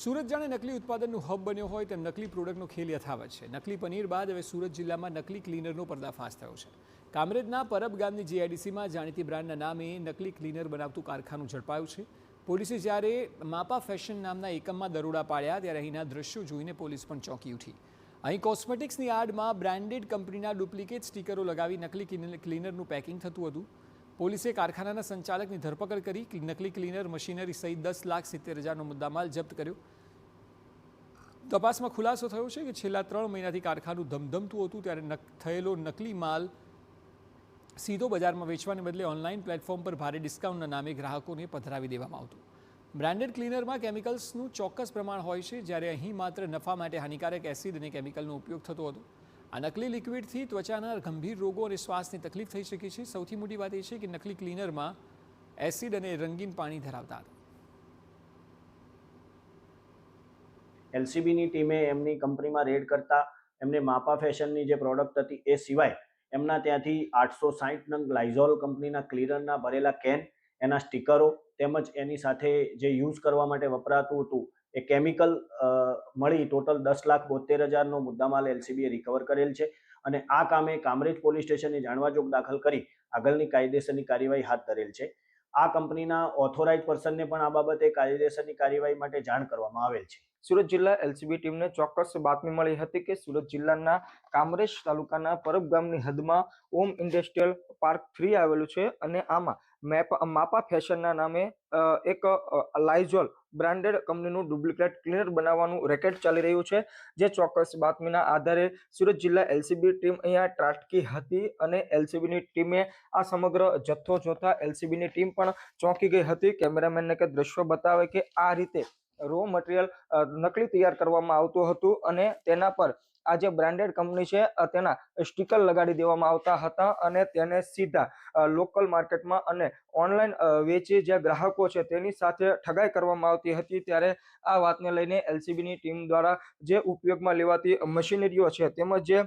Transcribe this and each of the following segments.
સુરત જાણે નકલી ઉત્પાદનનું હબ બન્યો હોય તેમ નકલી પ્રોડક્ટનો ખેલ યથાવત છે। નકલી પનીર બાદ હવે સુરત જિલ્લામાં નકલી ક્લીનરનો પર્દાફાશ થયો છે। કામરેજના પરબ ગામની જીઆઈડીસીમાં જાણીતી બ્રાન્ડના નામે નકલી ક્લીનર બનાવતું કારખાનું ઝડપાયું છે। પોલીસે જ્યારે માપા ફેશન નામના એકમમાં દરોડા પાડ્યા ત્યારે અહીંના દ્રશ્યો જોઈને પોલીસ પણ ચોંકી ઉઠી। અહીં કોસ્મેટિક્સની આડમાં બ્રાન્ડેડ કંપનીના ડુપ્લિકેટ સ્ટીકરો લગાવી નકલી ક્લીનરનું પેકિંગ થતું હતું। પોલીસે કારખાનાના સંચાલકની ધરપકડ કરી નકલી ક્લીનર મશીનરી સહિત 10,70,000નો મુદ્દામાલ જપ્ત કર્યો। તપાસમાં ખુલાસો થયો છે કે છેલ્લા 3 મહિનાથી કારખાનું ધમધમતું હતું ત્યારે થયેલો નકલી માલ સીધો બજારમાં વેચવાને બદલે ઓનલાઈન પ્લેટફોર્મ પર ભારે ડિસ્કાઉન્ટના નામે ગ્રાહકોને પધરાવી દેવામાં આવતું। બ્રાન્ડેડ ક્લીનરમાં કેમિકલ્સનું ચોક્કસ પ્રમાણ હોય છે, જ્યારે અહીં માત્ર નફા માટે હાનિકારક એસિડ અને કેમિકલનો ઉપયોગ થતો હતો। આ નકલી લિક્વિડથી ત્વચાના ગંભીર રોગો અને શ્વાસની તકલીફ થઈ શકે છે। સૌથી મોટી વાત એ છે કે નકલી ક્લીનરમાં એસિડ અને રંગીન પાણી ધરાવતા હતા। એલસીબીની ટીમે એમની કંપનીમાં રેડ કરતા એમને માપા ફેશનની જે પ્રોડક્ટ હતી એ સિવાય એમના ત્યાંથી 860 નંગ લાઇઝોલ કંપનીના ક્લીનરના ભરેલા કેન, એના સ્ટીકરો તેમજ એની સાથે જે યુઝ કરવા માટે વપરાતું હતું એ કેમિકલ મળી ટોટલ 10,72,000નો મુદ્દામાલ એલસીબીએ રિકવર કરેલ છે। અને આ કામે કામરેજ પોલીસ સ્ટેશને જાણવાજોગ દાખલ કરી આગળની કાયદેસરની કાર્યવાહી હાથ ધરેલ છે। આ કંપનીના ઓથોરાઇઝ પર્સનને પણ આ બાબતે કાયદેસરની કાર્યવાહી માટે જાણ કરવામાં આવેલ છે। સુરત જિલ્લા એલસીબી ટીમને ચોક્કસ બાતમી મળી હતી કે સુરત જિલ્લાના કામરેજ તાલુકાના પરબ ગામની હદમાં ઓમ ઇન્ડસ્ટ્રીયલ પાર્ક 3 આવેલું છે અને આમાં માપા ફેશનના નામે એક લાઇઝોલ બ્રાન્ડેડ કંપનીનું ડુપ્લિકેટ ક્લીનર બનાવવાનું રેકેટ ચાલી રહ્યું છે। જે ચોક્કસ બાતમીના આધારે સુરત જિલ્લા એલસીબી ટીમ અહીંયા ત્રાટકી હતી અને એલસીબીની ટીમે આ સમગ્ર જથ્થો જોતા એલસીબીની ટીમ પણ ચોંકી ગઈ હતી। કેમેરામેનને કે દ્રશ્યો બતાવે કે આ રીતે રો મટીરિયલ નકલી તૈયાર કરવામાં આવતું હતું અને તેના પર આ જે બ્રાન્ડેડ કંપની છે તેના સ્ટીકર લગાડી દેવામાં આવતા હતા અને તેને સીધા લોકલ માર્કેટમાં અને ઓનલાઈન વેચી જે ગ્રાહકો છે તેની સાથે ઠગાઈ કરવામાં આવતી હતી। ત્યારે આ વાતને લઈને એલસીબીની ટીમ દ્વારા જે ઉપયોગમાં લેવાતી મશીનરીઓ છે તેમજ જે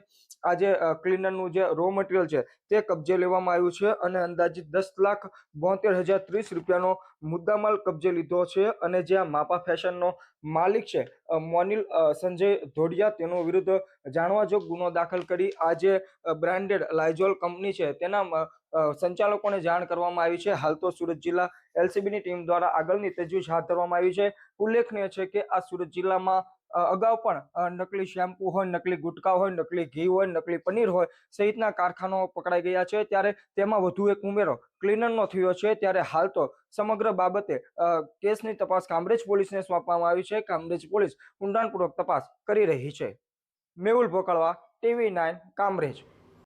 આ જે ક્લીનરનું જે રો મટીરિયલ છે તે કબજે લેવામાં આવ્યું છે અને અંદાજિત 10,72,030 રૂપિયાનો મુદ્દામાલ કબજે લીધો છે। અને જે આ માપા ફેશનનો માલિક છે મોનિલ સંજય ધોડિયા તેનો વિરુદ્ધ જાણવાજોગ ગુનો દાખલ કરી આ જે બ્રાન્ડેડ લાઇઝોલ કંપની છે તેના સંચાલકોને જાણ કરવામાં આવી છે। હાલ તો સુરત જિલ્લા એલસીબીની ટીમ દ્વારા આગળની તજવીજ હાથ ધરવામાં આવી છે। ઉલ્લેખનીય છે કે આ સુરત જિલ્લામાં અગાઉ પણ નકલી શેમ્પુ હોય, નકલી ગુટકા હોય, નકલી ઘી હોય, નકલી પનીર હોય સહિતના કારખાનાઓ પકડાઈ ગયા છે। ત્યારે તેમાં વધુ એક ઉમેરો ક્લીનરનો થયો છે। ત્યારે હાલ તો સમગ્ર બાબતે કેસની તપાસ કામરેજ પોલીસને સોંપવામાં આવી છે। કામરેજ પોલીસ ઊંડાણપૂર્વક તપાસ કરી રહી છે। મેહુલ ભોકળવા, TV9 કામરેજ।